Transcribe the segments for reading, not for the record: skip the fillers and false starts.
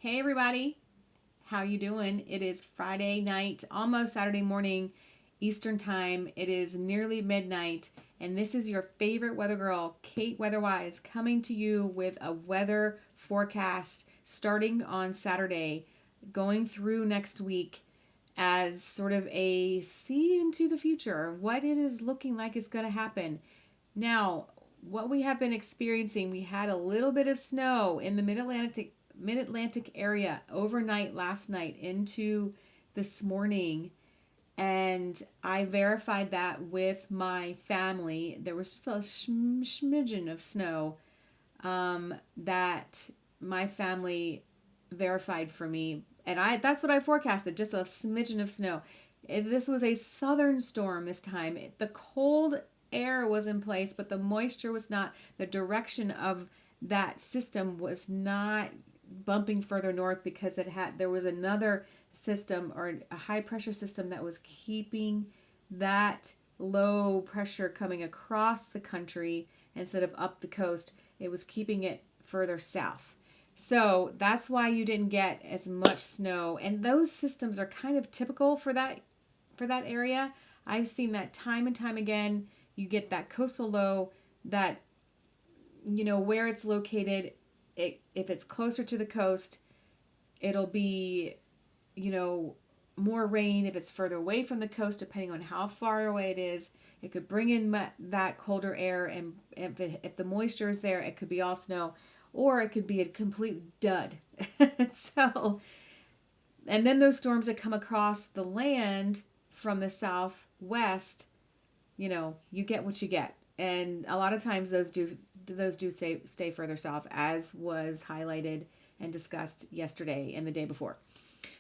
Hey everybody, how you doing? It is Friday night, almost Saturday morning, Eastern time. It is nearly midnight, and this is your favorite weather girl, Kate Weatherwise, coming to you with a weather forecast starting on Saturday, going through next week as sort of a see into the future, what it is looking like is going to happen. Now, what we have been experiencing, we had a little bit of snow in the mid-Atlantic area overnight last night into this morning, and I verified that with my family. There was just a smidgen of snow that my family verified for me, and I that's what I forecasted, just a smidgen of snow. This was a southern storm this time. The cold air was in place, but the moisture was not. The direction of that system was not bumping further north because there was another system or a high pressure system that was keeping that low pressure coming across the country instead of up the coast. It was keeping it further south. So that's why you didn't get as much snow. And those systems are kind of typical for that area. I've seen that time and time again. You get that coastal low that, where it's located. If it's closer to the coast, it'll be, more rain. If it's further away from the coast, depending on how far away it is, it could bring in that colder air. And if the moisture is there, it could be all snow, or it could be a complete dud. So, and then those storms that come across the land from the southwest, you get what you get. And a lot of times those do stay further south, as was highlighted and discussed yesterday and the day before.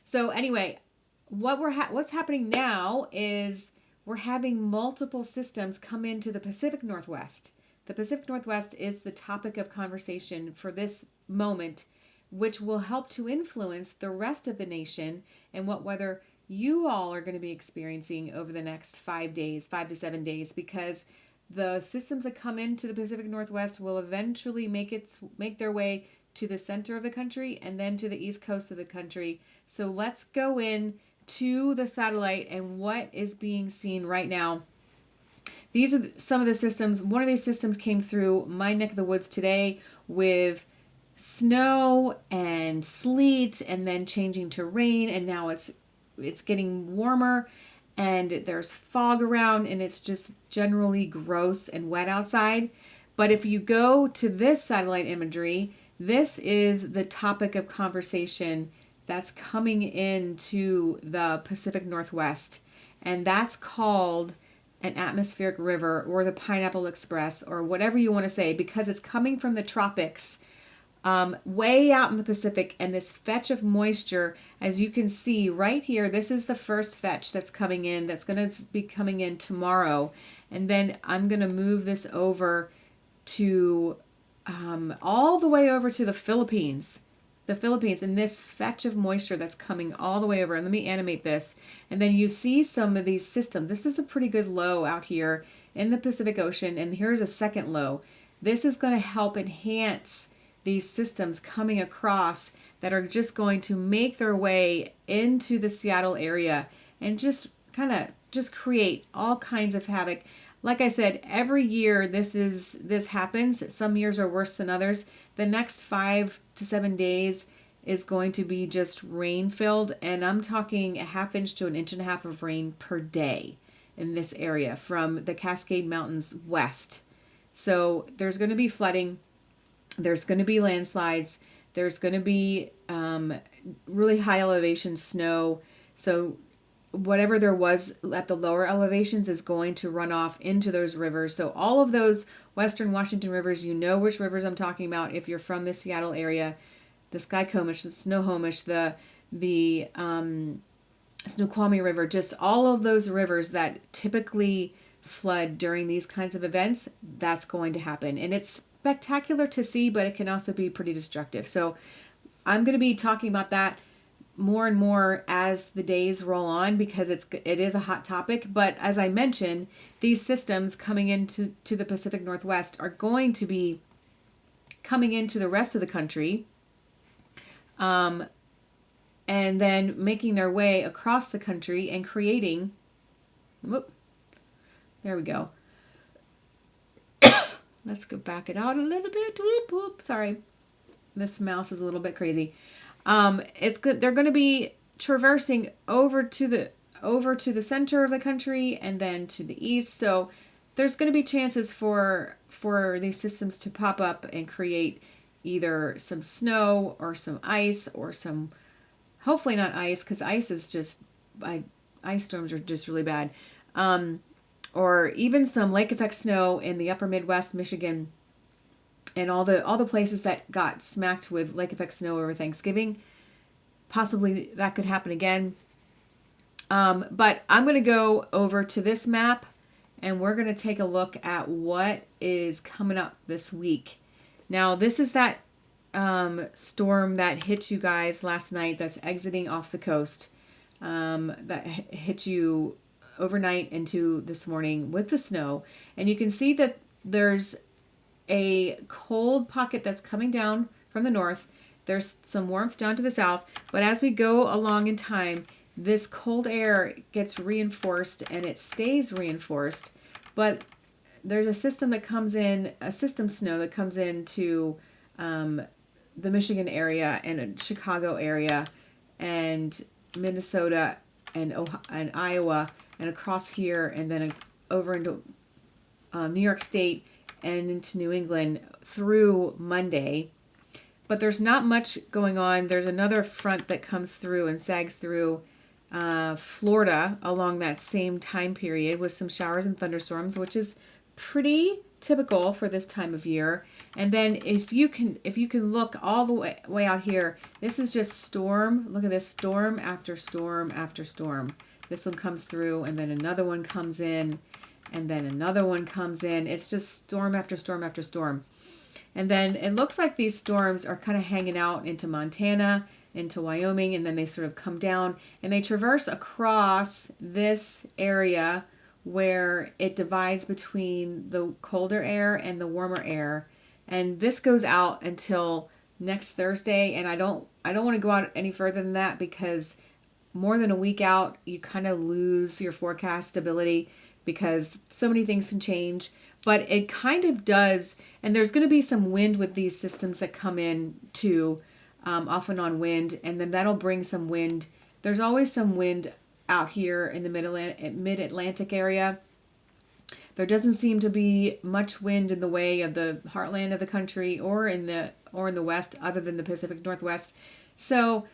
So anyway, what's happening now is we're having multiple systems come into the Pacific Northwest. The Pacific Northwest is the topic of conversation for this moment, which will help to influence the rest of the nation and what weather you all are going to be experiencing over the next 5 to 7 days, because the systems that come into the Pacific Northwest will eventually make their way to the center of the country and then to the east coast of the country. So let's go in to the satellite and what is being seen right now. These are some of the systems. One of these systems came through my neck of the woods today with snow and sleet, and then changing to rain, and now it's getting warmer. And there's fog around, and it's just generally gross and wet outside. But if you go to this satellite imagery, this is the topic of conversation that's coming into the Pacific Northwest. And that's called an atmospheric river, or the Pineapple Express, or whatever you want to say, because it's coming from the tropics way out in the Pacific, and this fetch of moisture, as you can see right here, this is the first fetch that's coming in, that's going to be coming in tomorrow. And then I'm going to move this over to all the way over to the Philippines, and this fetch of moisture that's coming all the way over. And let me animate this. And then you see some of these systems. This is a pretty good low out here in the Pacific Ocean, and here's a second low. This is going to help enhance these systems coming across that are just going to make their way into the Seattle area and just create all kinds of havoc. Like I said, every year this happens. Some years are worse than others. The next 5 to 7 days is going to be just rain filled, and I'm talking a half inch to an inch and a half of rain per day in this area from the Cascade Mountains west. So there's going to be flooding. There's going to be landslides. There's going to be really high elevation snow. So whatever there was at the lower elevations is going to run off into those rivers. So all of those western Washington rivers, you know which rivers I'm talking about if you're from the Seattle area. The Skykomish, the Snohomish, the Snoqualmie River, just all of those rivers that typically flood during these kinds of events, that's going to happen. And it's spectacular to see, but it can also be pretty destructive. So I'm going to be talking about that more and more as the days roll on, because it is a hot topic. But as I mentioned, these systems coming into the Pacific Northwest are going to be coming into the rest of the country and then making their way across the country and creating, whoop, there we go. Let's go back it out a little bit. Whoop, whoop, sorry. This mouse is a little bit crazy. It's good. They're going to be traversing over to the center of the country and then to the east. So there's going to be chances for these systems to pop up and create either some snow or some ice or some, hopefully not ice, because ice is just, ice storms are just really bad. Or even some lake effect snow in the upper Midwest, Michigan, and all the places that got smacked with lake effect snow over Thanksgiving. Possibly that could happen again. But I'm going to go over to this map and we're going to take a look at what is coming up this week. Now, this is that storm that hit you guys last night that's exiting off the coast, that hit you overnight into this morning with the snow. And you can see that there's a cold pocket that's coming down from the north. There's some warmth down to the south. But as we go along in time, this cold air gets reinforced and it stays reinforced. But there's a system that comes in, a system snow that comes into the Michigan area and Chicago area and Minnesota and Iowa and across here and then over into New York State and into New England through Monday. But there's not much going on. There's another front that comes through and sags through Florida along that same time period with some showers and thunderstorms, which is pretty typical for this time of year. And then if you can look all the way out here, this is just storm. Look at this, storm after storm after storm. This one comes through and then another one comes in and then another one comes in. It's just storm after storm after storm. And then it looks like these storms are kind of hanging out into Montana, into Wyoming, and then they sort of come down and they traverse across this area where it divides between the colder air and the warmer air. And this goes out until next Thursday. And I don't want to go out any further than that because more than a week out, you kind of lose your forecast stability because so many things can change. But it kind of does, and there's going to be some wind with these systems that come in too, off and on wind, and then that'll bring some wind. There's always some wind out here in the mid-Atlantic area. There doesn't seem to be much wind in the way of the heartland of the country or in the west, other than the Pacific Northwest. So,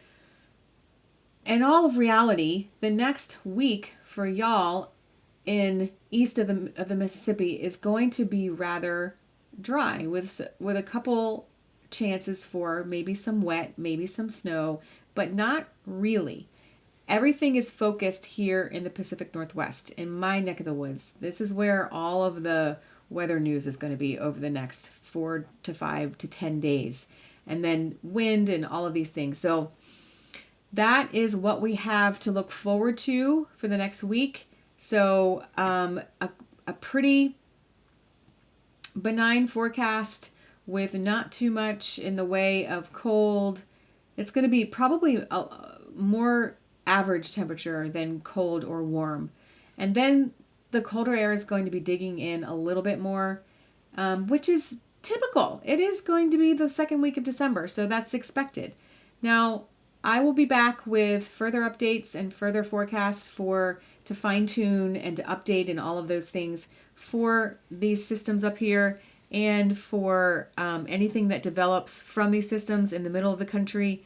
in all of reality, the next week for y'all in east of the Mississippi is going to be rather dry with a couple chances for maybe some wet, maybe some snow, but not really. Everything is focused here in the Pacific Northwest, in my neck of the woods. This is where all of the weather news is going to be over the next 4 to 5 to 10 days. And then wind and all of these things. So that is what we have to look forward to for the next week. So a pretty benign forecast with not too much in the way of cold. It's going to be probably a more average temperature than cold or warm. And then the colder air is going to be digging in a little bit more, which is typical. It is going to be the second week of December, so that's expected. Now, I will be back with further updates and further forecasts to fine tune and to update and all of those things for these systems up here and for anything that develops from these systems in the middle of the country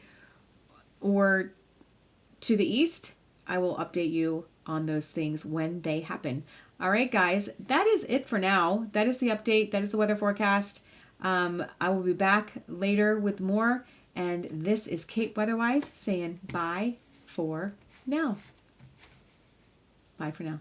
or to the east. I will update you on those things when they happen. All right, guys, that is it for now. That is the update. That is the weather forecast. I will be back later with more. And this is Kate Weatherwise saying bye for now. Bye for now.